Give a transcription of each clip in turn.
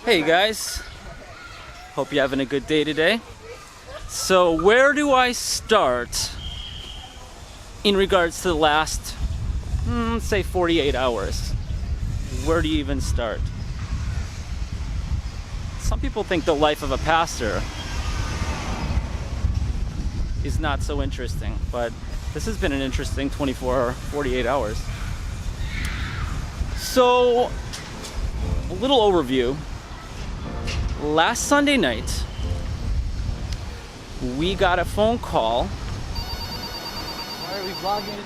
Hey guys, hope you're having a good day today. So where do I start in regards to the last, let's say 48 hours? Where do you even start? Some people think the life of a pastor is not so interesting, but this has been an interesting 24 or 48 hours. So, a little overview. Last Sunday night, we got a phone call. Why are we vlogging?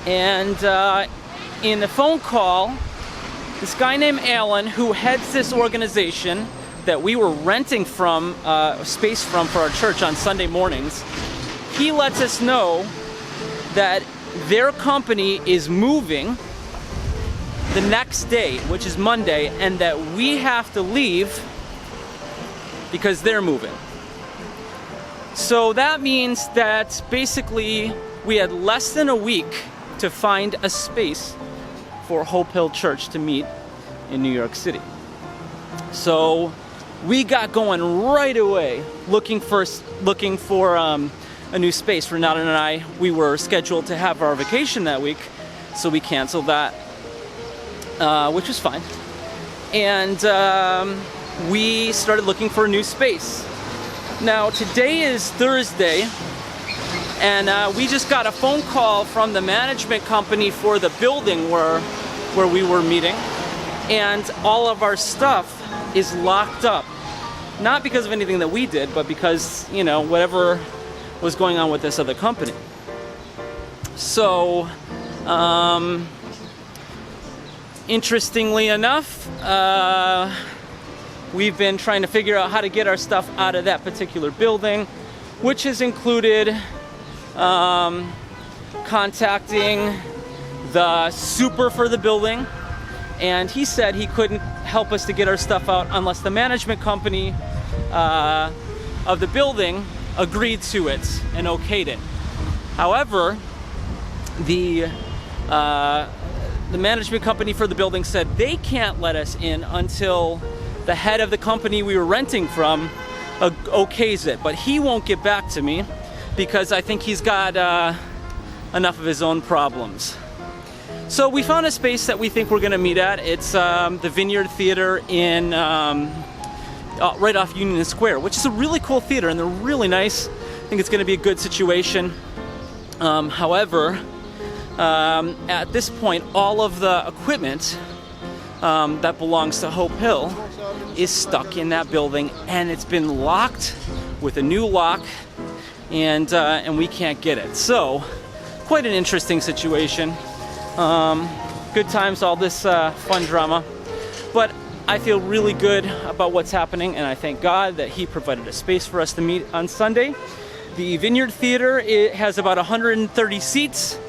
And in the phone call, this guy named Alan, who heads this organization that we were renting from, space from for our church on Sunday mornings, he lets us know that their company is moving the next day, which is Monday, and that we have to leave because they're moving. So that means that basically we had less than a week to find a space for Hope Hill Church to meet in New York City. So we got going right away looking for a new space. Renata and I, we were scheduled to have our vacation that week, so we canceled that, which was fine. And we started looking for a new space. Now today is Thursday, and we just got a phone call from the management company for the building where we were meeting, and all of our stuff is locked up. Not because of anything that we did, but because, you know, whatever was going on with this other company. So, interestingly enough, we've been trying to figure out how to get our stuff out of that particular building, which has included contacting the super for the building, and he said he couldn't help us to get our stuff out unless the management company of the building agreed to it and okayed it. However, the management company for the building said they can't let us in until the head of the company we were renting from okays it, but he won't get back to me because I think he's got enough of his own problems. So we found a space that we think we're going to meet at. It's the Vineyard Theater in right off Union Square, which is a really cool theater, and they're really nice. I think it's going to be a good situation. However, at this point, all of the equipment that belongs to Hope Hill is stuck in that building, and it's been locked with a new lock, and we can't get it. So, quite an interesting situation. Good times, all this fun drama, but I feel really good about what's happening, and I thank God that He provided a space for us to meet on Sunday. The Vineyard Theater, it has about 130 seats,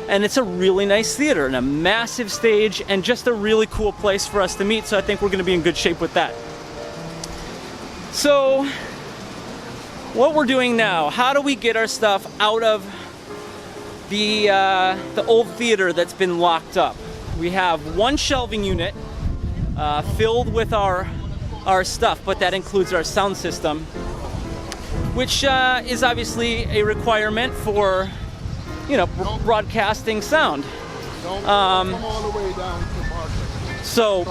and it's a really nice theater and a massive stage and just a really cool place for us to meet, so I think we're going to be in good shape with that. So, what we're doing now, how do we get our stuff out of the old theater that's been locked up? We have one shelving unit filled with our stuff, but that includes our sound system, which is obviously a requirement for, you know, broadcasting sound. Come all the way down to Market. So,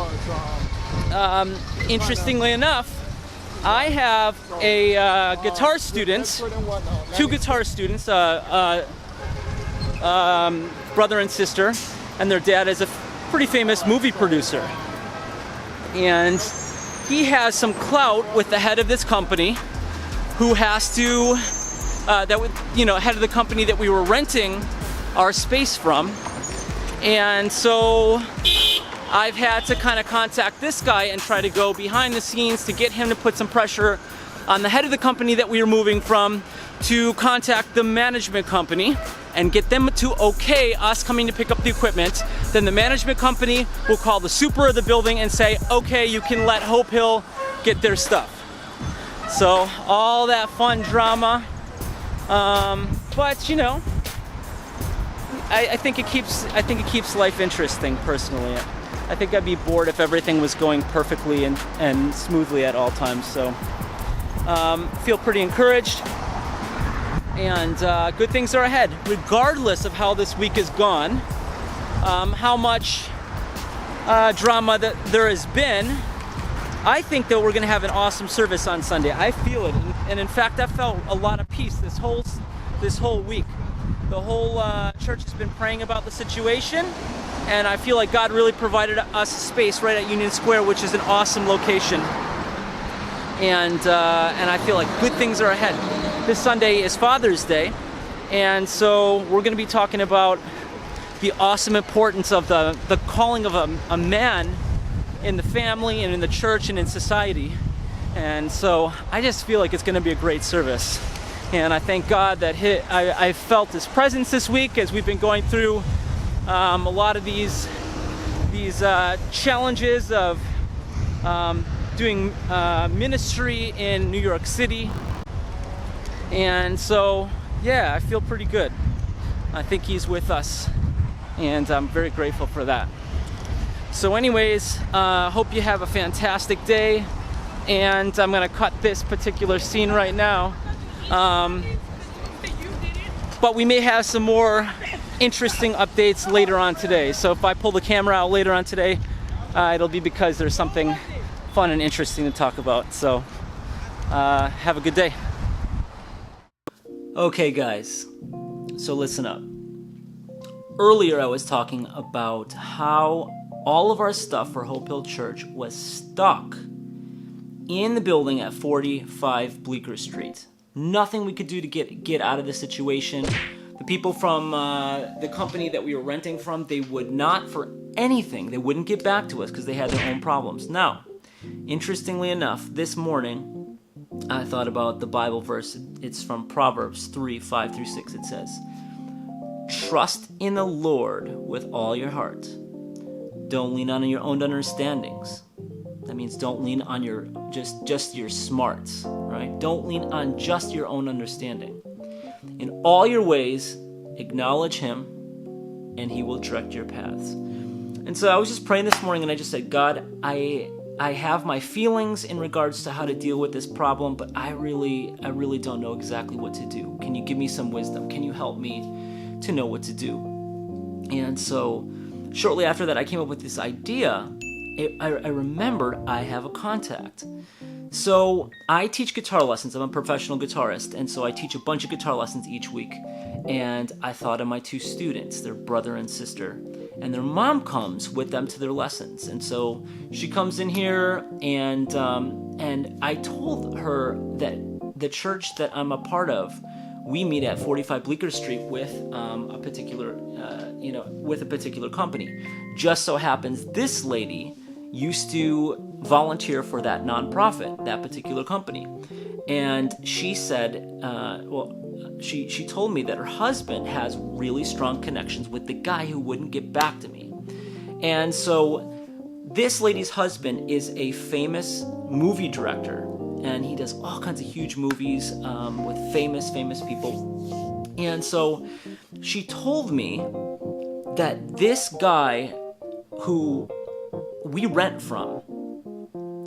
interestingly enough, I have a guitar student, two guitar students, brother and sister, and their dad is a pretty famous movie producer. And he has some clout with the head of this company, who has to, head of the company that we were renting our space from. And so I've had to kind of contact this guy and try to go behind the scenes to get him to put some pressure on the head of the company that we were moving from to contact the management company and get them to okay us coming to pick up the equipment. Then the management company will call the super of the building and say, okay, you can let Hope Hill get their stuff. So all that fun drama, but you know, I think it keeps life interesting personally. I think I'd be bored if everything was going perfectly and smoothly at all times. So feel pretty encouraged, and good things are ahead, regardless of how this week has gone, how much drama that there has been. I think that we're going to have an awesome service on Sunday. I feel it, and in fact, I felt a lot of peace this whole week. The whole church has been praying about the situation, and I feel like God really provided us space right at Union Square, which is an awesome location. And I feel like good things are ahead. This Sunday is Father's Day, and so we're going to be talking about the awesome importance of the calling of a man in the family and in the church and in society. And so I just feel like it's going to be a great service. And I thank God that I felt His presence this week as we've been going through a lot of these challenges of doing ministry in New York City. And so, yeah, I feel pretty good. I think He's with us, and I'm very grateful for that. So anyways, hope you have a fantastic day, and I'm going to cut this particular scene right now. But we may have some more interesting updates later on today. So if I pull the camera out later on today, it'll be because there's something fun and interesting to talk about. So have a good day. Okay guys, so listen up. Earlier I was talking about how all of our stuff for Hope Hill Church was stuck in the building at 45 Bleecker Street. Nothing we could do to get out of the situation. The people from the company that we were renting from, they would not for anything. They wouldn't get back to us because they had their own problems. Now, interestingly enough, this morning I thought about the Bible verse. It's from Proverbs 3:5-6. It says, "Trust in the Lord with all your heart. Don't lean on your own understandings." That means don't lean on your just your smarts, right? Don't lean on just your own understanding. In all your ways, acknowledge Him, and He will direct your paths. And so I was just praying this morning, and I just said, God, I have my feelings in regards to how to deal with this problem, but I really don't know exactly what to do. Can you give me some wisdom? Can you help me to know what to do? And so shortly after that, I came up with this idea. I remembered I have a contact. So I teach guitar lessons. I'm a professional guitarist, and so I teach a bunch of guitar lessons each week. And I thought of my two students, their brother and sister, and their mom comes with them to their lessons. And so she comes in here, and I told her that the church that I'm a part of, we meet at 45 Bleecker Street with a particular company. Just so happens this lady used to volunteer for that nonprofit, that particular company. And she said, she told me that her husband has really strong connections with the guy who wouldn't get back to me. And so this lady's husband is a famous movie director, and he does all kinds of huge movies with famous people. And so she told me that this guy who we rent from,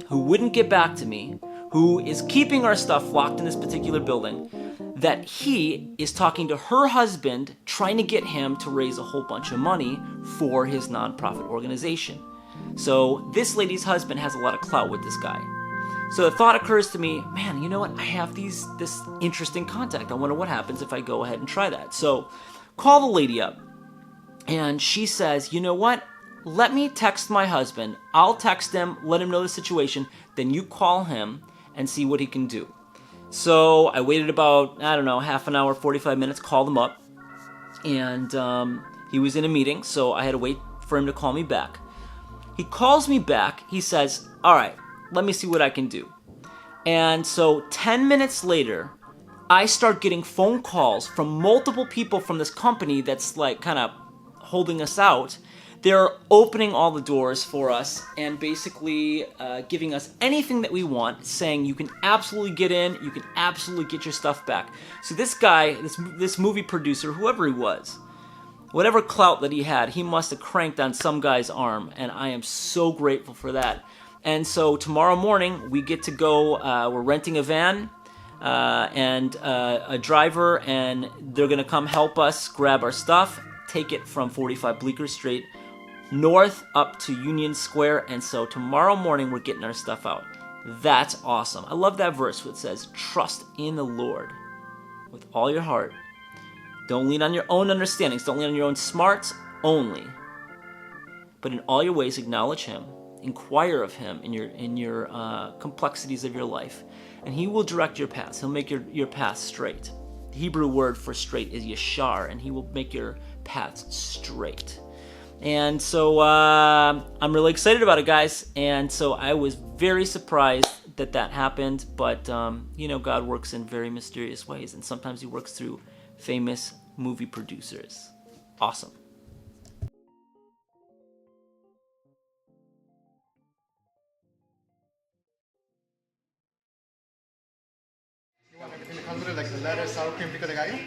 who wouldn't get back to me, who is keeping our stuff locked in this particular building, that he is talking to her husband, trying to get him to raise a whole bunch of money for his nonprofit organization. So this lady's husband has a lot of clout with this guy. So the thought occurs to me, man, you know what? I have this interesting contact. I wonder what happens if I go ahead and try that. So call the lady up, and she says, you know what? Let me text my husband. I'll text him, let him know the situation. Then you call him and see what he can do. So I waited about, half an hour, 45 minutes, called him up. And he was in a meeting, so I had to wait for him to call me back. He calls me back. He says, all right, let me see what I can do. And so 10 minutes later, I start getting phone calls from multiple people from this company that's like kind of holding us out. They're opening all the doors for us and basically giving us anything that we want, saying you can absolutely get in, you can absolutely get your stuff back. So this guy, this movie producer, whoever he was, whatever clout that he had, he must have cranked on some guy's arm, and I am so grateful for that. And so tomorrow morning, we get to go, we're renting a van and a driver, and they're going to come help us grab our stuff, take it from 45 Bleecker Street north up to Union Square, and so tomorrow morning we're getting our stuff out. That's awesome. I love that verse where it says, trust in the Lord with all your heart. Don't lean on your own understandings. Don't lean on your own smarts only. But in all your ways, acknowledge Him. Inquire of Him in your complexities of your life. And He will direct your paths. He'll make your path straight. The Hebrew word for straight is yashar, and He will make your paths straight. And so I'm really excited about it, guys. And so I was very surprised that happened. But, God works in very mysterious ways. And sometimes He works through famous movie producers. Awesome. You want everything that comes with it, like the lettuce, sour cream, pico de gallo?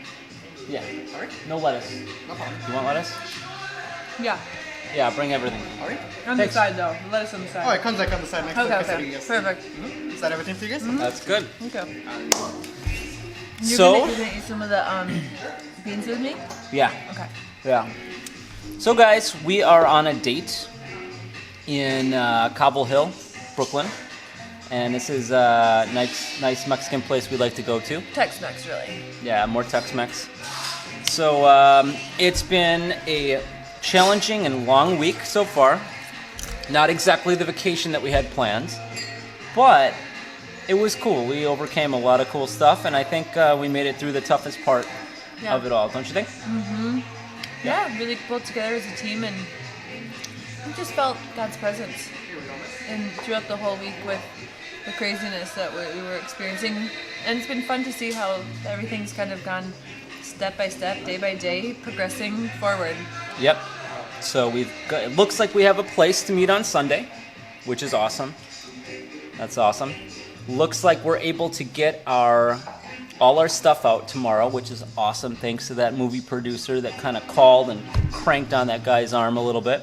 Yeah. All right. No lettuce. No problem. You want lettuce? Yeah. Yeah, bring everything. All right. On Thanks. the side though. The lettuce on the side. Oh, it comes like on the side next to the quesadillas. Perfect. Is that everything for you guys? That's good. Okay. So- You're gonna eat some of the beans with me? Yeah. Okay. Yeah. So, guys, we are on a date in Cobble Hill, Brooklyn. And this is a nice Mexican place we'd like to go to. Tex-Mex, really. Yeah, more Tex-Mex. So, it's been a challenging and long week so far. Not exactly the vacation that we had planned, but it was cool. We overcame a lot of cool stuff, and I think we made it through the toughest part of it all. Don't you think? Yeah, really pulled together as a team, and we just felt God's presence. And throughout the whole week with the craziness that we were experiencing, and it's been fun to see how everything's kind of gone step by step, day by day, progressing forward. Yep. So it looks like we have a place to meet on Sunday, which is awesome. That's awesome. Looks like we're able to get all our stuff out tomorrow, which is awesome, thanks to that movie producer that kind of called and cranked on that guy's arm a little bit.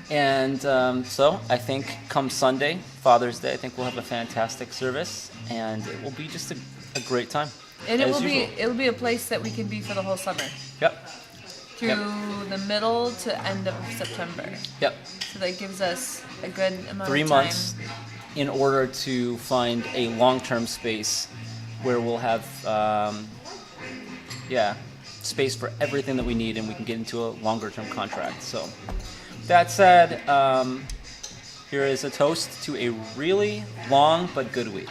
And so I think come Sunday, Father's Day, I think we'll have a fantastic service, and it will be just a great time. And as usual. it'll be a place that we can be for the whole summer. Yep. Through the middle to end of September. Yep. So that gives us a good amount 3 of time. months in order to find a long-term space where we'll have, space for everything that we need, and we can get into a longer-term contract. So, that said, here is a toast to a really long but good week.